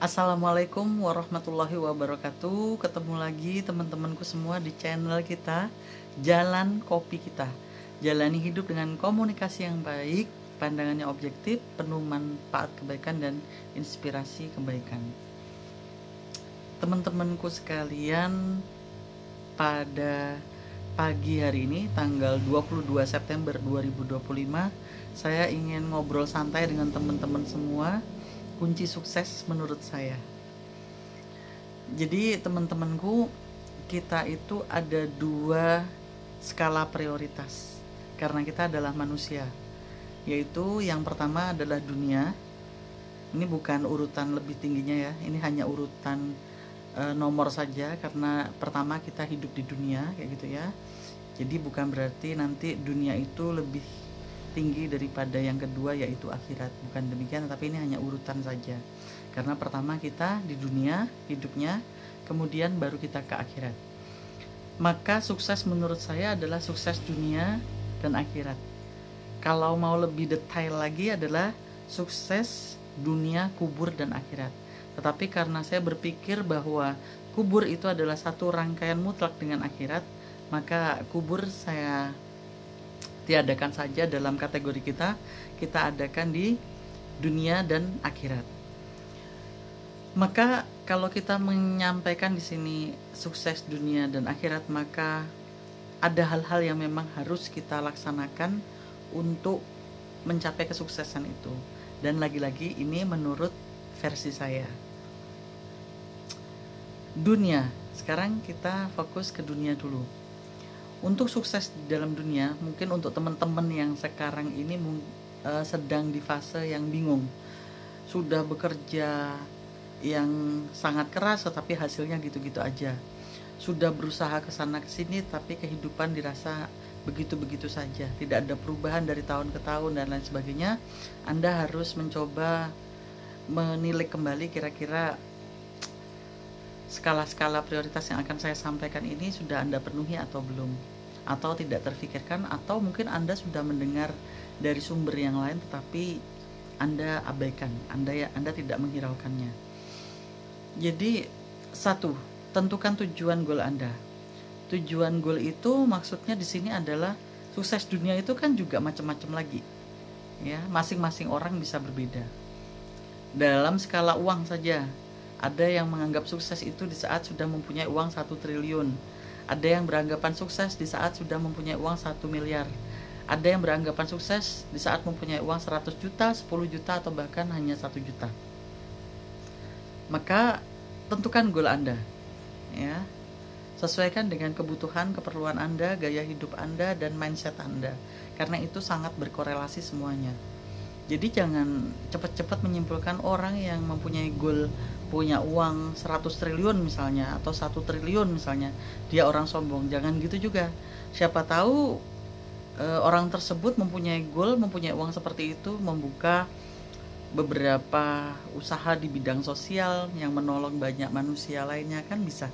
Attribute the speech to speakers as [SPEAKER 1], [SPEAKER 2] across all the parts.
[SPEAKER 1] Assalamualaikum warahmatullahi wabarakatuh. Ketemu lagi teman-temanku semua di channel kita Jalan Kopi Kita. Jalani hidup dengan komunikasi yang baik, pandangannya objektif, penuh manfaat kebaikan dan inspirasi kebaikan. Teman-temanku sekalian, pada pagi hari ini tanggal 22 September 2025, saya ingin ngobrol santai dengan teman-teman semua kunci sukses menurut saya. Jadi teman-temanku, kita itu ada dua skala prioritas karena kita adalah manusia, yaitu yang pertama adalah dunia. Ini bukan urutan lebih tingginya ya, ini hanya urutan nomor saja, karena pertama kita hidup di dunia kayak gitu ya. Jadi bukan berarti nanti dunia itu lebih tinggi daripada yang kedua yaitu akhirat, bukan demikian, tapi ini hanya urutan saja. Karena pertama kita di dunia hidupnya, kemudian baru kita ke akhirat. Maka sukses menurut saya adalah sukses dunia dan akhirat. Kalau mau lebih detail lagi adalah sukses dunia, kubur dan akhirat. Tetapi karena saya berpikir bahwa kubur itu adalah satu rangkaian mutlak dengan akhirat, maka kubur saya tiadakan saja dalam kategori kita adakan di dunia dan akhirat. Maka kalau kita menyampaikan di sini sukses dunia dan akhirat, maka ada hal-hal yang memang harus kita laksanakan untuk mencapai kesuksesan itu. Dan lagi-lagi ini menurut versi saya. Dunia, sekarang kita fokus ke dunia dulu. Untuk sukses di dalam dunia, mungkin untuk teman-teman yang sekarang ini sedang di fase yang bingung, sudah bekerja yang sangat keras tetapi hasilnya gitu-gitu aja, sudah berusaha kesana kesini tapi kehidupan dirasa begitu-begitu saja, tidak ada perubahan dari tahun ke tahun dan lain sebagainya. Anda harus mencoba menilik kembali kira-kira skala-skala prioritas yang akan saya sampaikan ini sudah Anda penuhi atau belum, atau tidak terfikirkan, atau mungkin Anda sudah mendengar dari sumber yang lain tetapi Anda abaikan, Anda tidak menghiraukannya. Jadi satu, tentukan tujuan goal Anda. Tujuan goal itu maksudnya di sini adalah sukses dunia itu kan juga macam-macam lagi. Ya, masing-masing orang bisa berbeda. Dalam skala uang saja, ada yang menganggap sukses itu di saat sudah mempunyai uang 1 triliun. Ada yang beranggapan sukses di saat sudah mempunyai uang 1 miliar. Ada yang beranggapan sukses di saat mempunyai uang 100 juta, 10 juta, atau bahkan hanya 1 juta. Maka tentukan goal Anda, ya. Sesuaikan dengan kebutuhan, keperluan Anda, gaya hidup Anda, dan mindset Anda. Karena itu sangat berkorelasi semuanya. Jadi jangan cepat-cepat menyimpulkan orang yang mempunyai goal punya uang 100 triliun misalnya, atau 1 triliun misalnya, dia orang sombong. Jangan gitu juga. Siapa tahu orang tersebut mempunyai goal, mempunyai uang seperti itu, membuka beberapa usaha di bidang sosial yang menolong banyak manusia lainnya, kan bisa.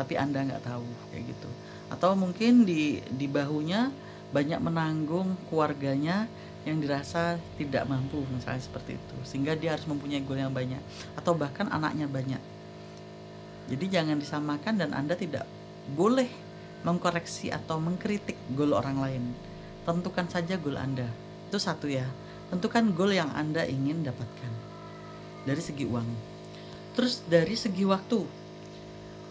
[SPEAKER 1] Tapi Anda nggak tahu kayak gitu. Atau mungkin di bahunya banyak menanggung keluarganya yang dirasa tidak mampu, misalnya seperti itu, sehingga dia harus mempunyai goal yang banyak, atau bahkan anaknya banyak. Jadi jangan disamakan, dan Anda tidak boleh mengkoreksi atau mengkritik goal orang lain. Tentukan saja goal Anda. Itu satu ya. Tentukan goal yang Anda ingin dapatkan dari segi uang. Terus dari segi waktu,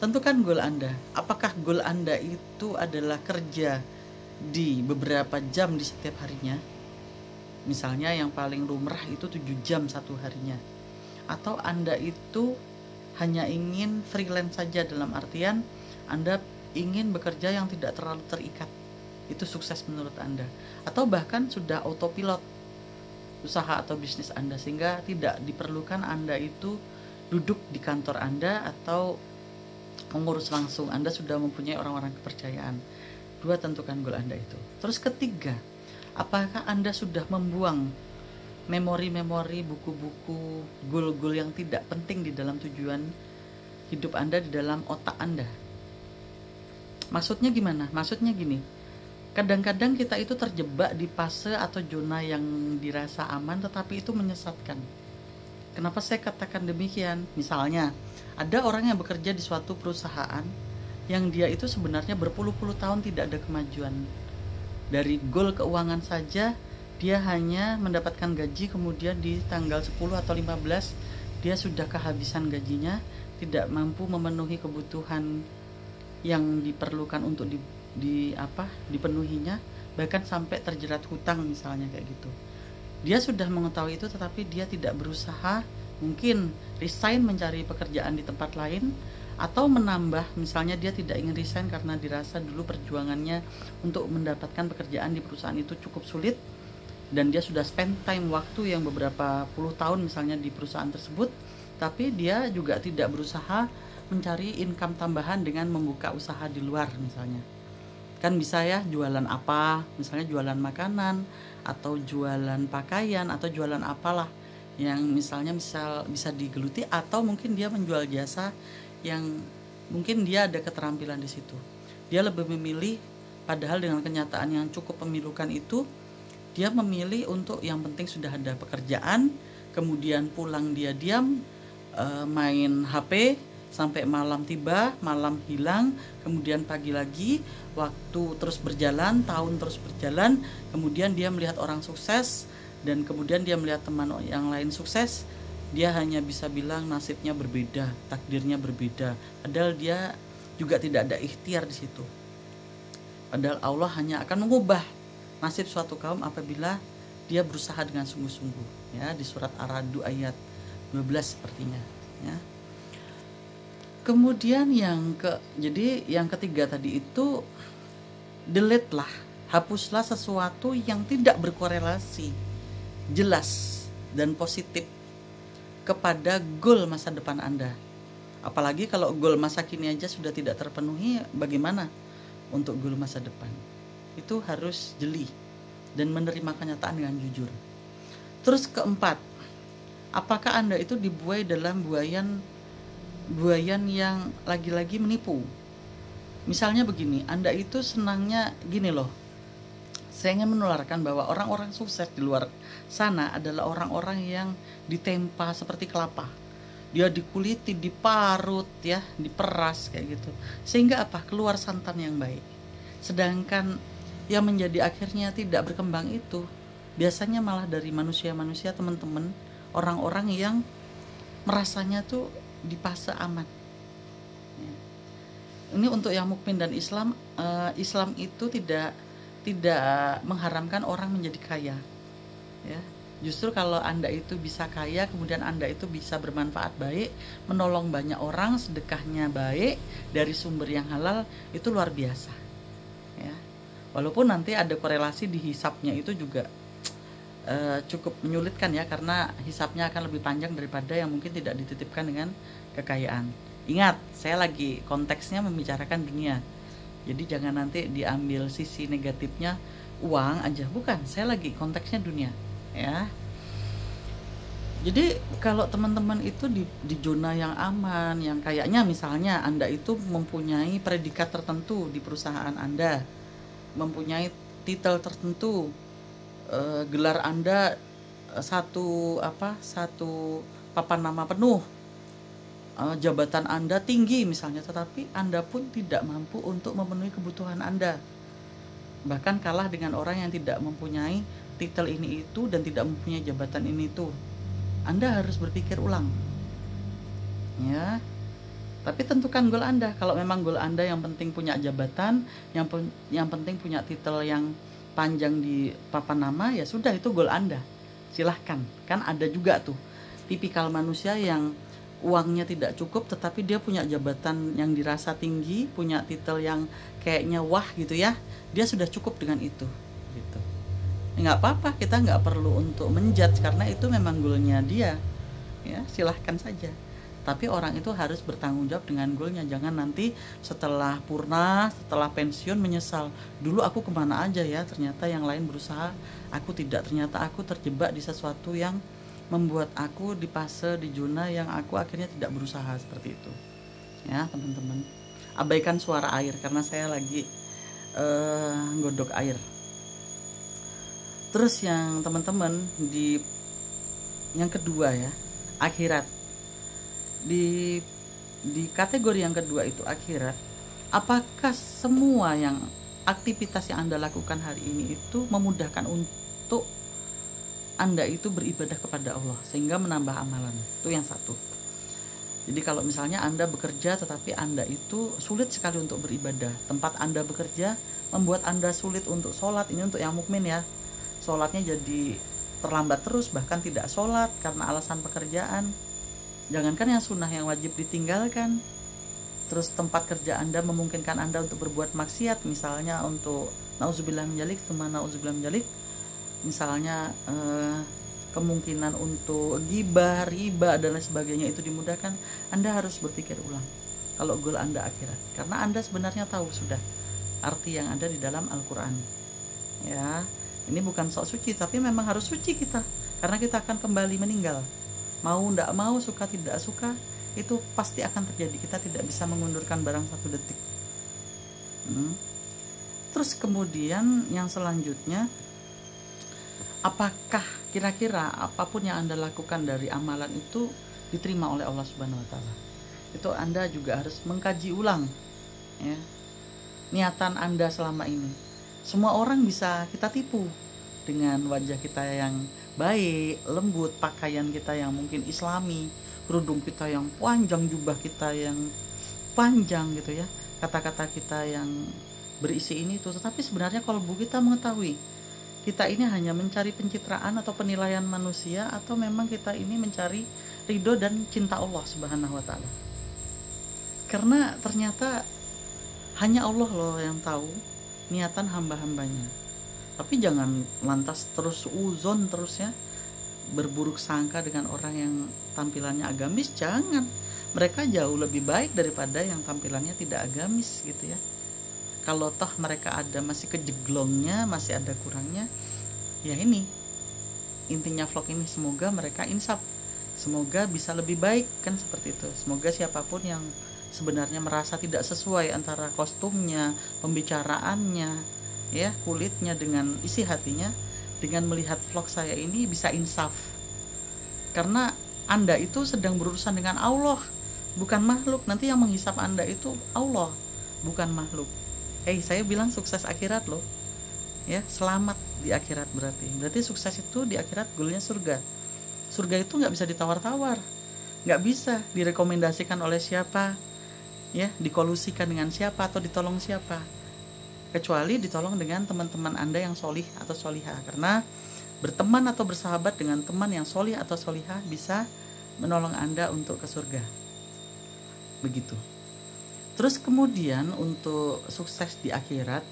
[SPEAKER 1] tentukan goal Anda. Apakah goal Anda itu adalah kerja di beberapa jam di setiap harinya? Misalnya yang paling lumrah itu 7 jam satu harinya. Atau Anda itu hanya ingin freelance saja, dalam artian Anda ingin bekerja yang tidak terlalu terikat. Itu sukses menurut Anda. Atau bahkan sudah autopilot usaha atau bisnis Anda, sehingga tidak diperlukan Anda itu duduk di kantor Anda atau mengurus langsung. Anda sudah mempunyai orang-orang kepercayaan. Dua, tentukan goal Anda itu. Terus ketiga, apakah Anda sudah membuang memori-memori, buku-buku, goal-goal yang tidak penting di dalam tujuan hidup Anda, di dalam otak Anda? Maksudnya gimana? Maksudnya gini, kadang-kadang kita itu terjebak di fase atau zona yang dirasa aman, tetapi itu menyesatkan. Kenapa saya katakan demikian? Misalnya, ada orang yang bekerja di suatu perusahaan yang dia itu sebenarnya berpuluh-puluh tahun tidak ada kemajuan. Dari goal keuangan saja, dia hanya mendapatkan gaji, kemudian di tanggal 10 atau 15 dia sudah kehabisan gajinya, tidak mampu memenuhi kebutuhan yang diperlukan untuk dipenuhinya, bahkan sampai terjerat hutang misalnya kayak gitu. Dia sudah mengetahui itu, tetapi dia tidak berusaha, mungkin resign mencari pekerjaan di tempat lain, atau menambah, misalnya dia tidak ingin resign karena dirasa dulu perjuangannya untuk mendapatkan pekerjaan di perusahaan itu cukup sulit, dan dia sudah spend time waktu yang beberapa puluh tahun misalnya di perusahaan tersebut, tapi dia juga tidak berusaha mencari income tambahan dengan membuka usaha di luar misalnya. Kan bisa ya, jualan apa, misalnya jualan makanan, atau jualan pakaian, atau jualan apalah yang misalnya bisa digeluti, atau mungkin dia menjual jasa yang mungkin dia ada keterampilan di situ. Dia lebih memilih, padahal dengan kenyataan yang cukup memilukan itu, dia memilih untuk yang penting sudah ada pekerjaan, kemudian pulang dia diam, main HP sampai malam tiba, malam hilang, kemudian pagi lagi, waktu terus berjalan, tahun terus berjalan, kemudian dia melihat orang sukses, dan kemudian dia melihat teman yang lain sukses, dia hanya bisa bilang nasibnya berbeda, takdirnya berbeda, padahal dia juga tidak ada ikhtiar di situ. Padahal Allah hanya akan mengubah nasib suatu kaum apabila dia berusaha dengan sungguh-sungguh, ya, di surat Ar-Ra'd ayat 12 sepertinya, ya. Kemudian jadi yang ketiga tadi itu, delete lah, hapuslah sesuatu yang tidak berkorelasi jelas dan positif kepada goal masa depan Anda. Apalagi kalau goal masa kini aja sudah tidak terpenuhi, bagaimana untuk goal masa depan? Itu harus jeli dan menerima kenyataan dengan jujur. Terus keempat, apakah Anda itu dibuai dalam buayan yang lagi-lagi menipu? Misalnya begini, Anda itu senangnya gini loh, saya ingin menularkan bahwa orang-orang sukses di luar sana adalah orang-orang yang ditempa seperti kelapa. Dia dikuliti, diparut, ya, diperas kayak gitu, sehingga apa? Keluar santan yang baik. Sedangkan yang menjadi akhirnya tidak berkembang itu biasanya malah dari manusia-manusia, teman-teman, orang-orang yang merasanya tuh di fase aman. Ini untuk yang mukmin dan Islam. Islam itu tidak mengharamkan orang menjadi kaya, ya. Justru kalau Anda itu bisa kaya, kemudian Anda itu bisa bermanfaat baik, menolong banyak orang, sedekahnya baik, dari sumber yang halal, itu luar biasa, ya. Walaupun nanti ada korelasi di hisapnya itu juga cukup menyulitkan, ya, karena hisapnya akan lebih panjang daripada yang mungkin tidak dititipkan dengan kekayaan. Ingat, saya lagi konteksnya membicarakan dunia, jadi jangan nanti diambil sisi negatifnya uang aja, bukan, saya lagi konteksnya dunia, ya. Jadi kalau teman-teman itu di zona yang aman, yang kayaknya misalnya Anda itu mempunyai predikat tertentu di perusahaan Anda, mempunyai titel tertentu, gelar Anda satu papan nama penuh, jabatan Anda tinggi misalnya, tetapi Anda pun tidak mampu untuk memenuhi kebutuhan Anda, bahkan kalah dengan orang yang tidak mempunyai titel ini itu dan tidak mempunyai jabatan ini itu. Anda harus berpikir ulang, ya. Tapi tentukan goal Anda. Kalau memang goal Anda yang penting punya jabatan, yang penting punya titel yang panjang di papan nama, ya sudah, itu goal Anda. Silahkan. Kan ada juga tuh tipikal manusia yang uangnya tidak cukup, tetapi dia punya jabatan yang dirasa tinggi, punya titel yang kayaknya wah gitu, ya. Dia sudah cukup dengan itu, gitu. Nggak apa-apa, kita nggak perlu untuk menjudge karena itu memang goalnya dia, ya, silahkan saja. Tapi orang itu harus bertanggung jawab dengan goalnya. Jangan nanti setelah purna, setelah pensiun menyesal, dulu aku kemana aja ya, ternyata yang lain berusaha, aku tidak, ternyata aku terjebak di sesuatu yang membuat aku di fase, di zona yang aku akhirnya tidak berusaha, seperti itu, ya teman-teman. Abaikan suara air karena saya lagi godok air. Terus yang teman-teman, yang kedua, ya, akhirat. Di kategori yang kedua itu akhirat. Apakah semua yang aktivitas yang Anda lakukan hari ini itu memudahkan untuk Anda itu beribadah kepada Allah sehingga menambah amalan? Itu yang satu. Jadi kalau misalnya Anda bekerja tetapi Anda itu sulit sekali untuk beribadah, tempat Anda bekerja membuat Anda sulit untuk sholat, ini untuk yang mukmin ya, sholatnya jadi terlambat terus, bahkan tidak sholat karena alasan pekerjaan. Jangankan yang sunnah, yang wajib ditinggalkan. Terus tempat kerja Anda memungkinkan Anda untuk berbuat maksiat, misalnya untuk nauzubillah mindzalik, misalnya kemungkinan untuk ghibah, riba dan lain sebagainya itu dimudahkan. Anda harus berpikir ulang kalau goal Anda akhirat, karena Anda sebenarnya tahu sudah arti yang ada di dalam Al-Quran ya. Ini bukan sok suci, tapi memang harus suci kita, karena kita akan kembali meninggal. Mau tidak mau, suka tidak suka, itu pasti akan terjadi. Kita tidak bisa mengundurkan barang satu detik. Terus kemudian yang selanjutnya, apakah kira-kira apapun yang Anda lakukan dari amalan itu diterima oleh Allah Subhanahu wa taala? Itu Anda juga harus mengkaji ulang ya, niatan Anda selama ini. Semua orang bisa kita tipu dengan wajah kita yang baik, lembut, pakaian kita yang mungkin islami, kerudung kita yang panjang, jubah kita yang panjang gitu ya, kata-kata kita yang berisi ini itu. Tetapi sebenarnya kalbu kita mengetahui kita ini hanya mencari pencitraan atau penilaian manusia, atau memang kita ini mencari ridho dan cinta Allah Subhanahu wa taala. Karena ternyata hanya Allah loh yang tahu niatan hamba-hambanya. Tapi jangan lantas terus uzon terus ya, berburuk sangka dengan orang yang tampilannya agamis. Jangan, mereka jauh lebih baik daripada yang tampilannya tidak agamis gitu ya. Kalau toh mereka ada masih kejeglongnya, masih ada kurangnya, ya ini intinya vlog ini. Semoga mereka insaf, semoga bisa lebih baik, kan seperti itu. Semoga siapapun yang sebenarnya merasa tidak sesuai antara kostumnya, pembicaraannya, ya kulitnya dengan isi hatinya, dengan melihat vlog saya ini bisa insaf. Karena Anda itu sedang berurusan dengan Allah, bukan makhluk. Nanti yang menghisap Anda itu Allah, bukan makhluk. Saya bilang sukses akhirat loh ya, selamat di akhirat. Berarti sukses itu di akhirat goalnya surga. Surga itu nggak bisa ditawar-tawar, nggak bisa direkomendasikan oleh siapa ya, dikolusikan dengan siapa atau ditolong siapa, kecuali ditolong dengan teman-teman Anda yang solih atau solihah. Karena berteman atau bersahabat dengan teman yang solih atau solihah bisa menolong Anda untuk ke surga. Begitu. Terus kemudian untuk sukses di akhirat,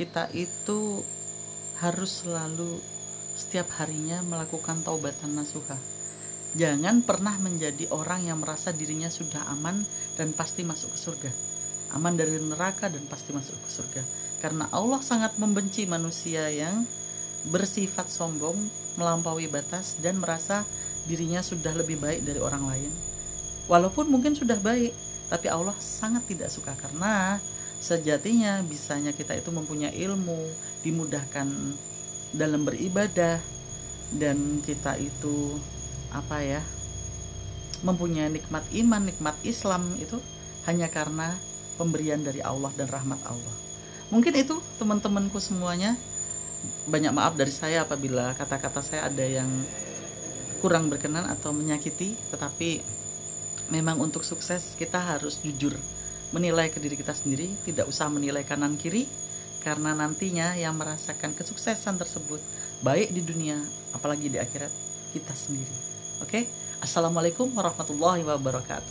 [SPEAKER 1] kita itu harus selalu setiap harinya melakukan taubatan nasuha. Jangan pernah menjadi orang yang merasa dirinya sudah aman dan pasti masuk ke surga, aman dari neraka dan pasti masuk ke surga. Karena Allah sangat membenci manusia yang bersifat sombong, melampaui batas, dan merasa dirinya sudah lebih baik dari orang lain. Walaupun mungkin sudah baik, tapi Allah sangat tidak suka. Karena sejatinya bisanya kita itu mempunyai ilmu, dimudahkan dalam beribadah, dan kita itu mempunyai nikmat iman, nikmat Islam itu hanya karena pemberian dari Allah dan rahmat Allah. Mungkin itu teman-temanku semuanya. Banyak maaf dari saya apabila kata-kata saya ada yang kurang berkenan atau menyakiti. Tetapi memang untuk sukses kita harus jujur menilai ke diri kita sendiri, tidak usah menilai kanan kiri, karena nantinya yang merasakan kesuksesan tersebut baik di dunia apalagi di akhirat kita sendiri. Oke? Assalamualaikum warahmatullahi wabarakatuh.